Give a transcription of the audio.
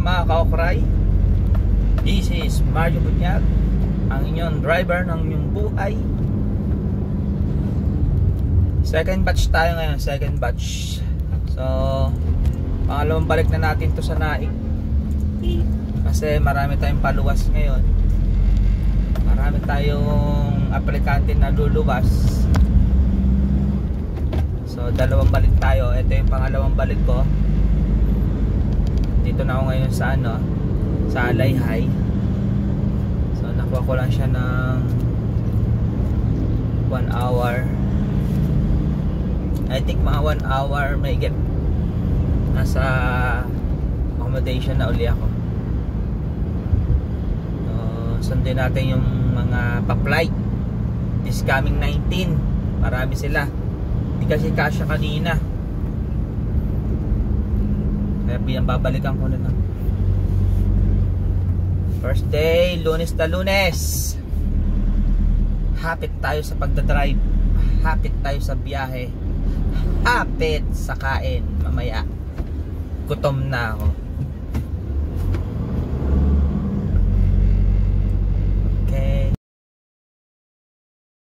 mga ka-okray. This is Mario Bunyag, ang inyong driver ng inyong buhay. Second batch tayo ngayon, second batch. So, pangalawang balik na natin to sa Naik. Kasi marami tayong paluwas ngayon. Marami tayong aplikante na luluwas. So, dalawang balik tayo. Ito yung pangalawang balik ko. Dito na ako ngayon sa sa Alayhay. So nakuha ko lang siya ng 1 hour. I think mga 1 hour may get. Nasa accommodation na uli ako. So sundin natin yung mga pa-flight this coming 19. Marami sila. Hindi kasi kasya kanina. Kaya babalikan ko na lang. First day, Lunes na Lunes. Hapit tayo sa pagdadrive. Hapit tayo sa biyahe. Hapit sa kain. Mamaya gutom na ako.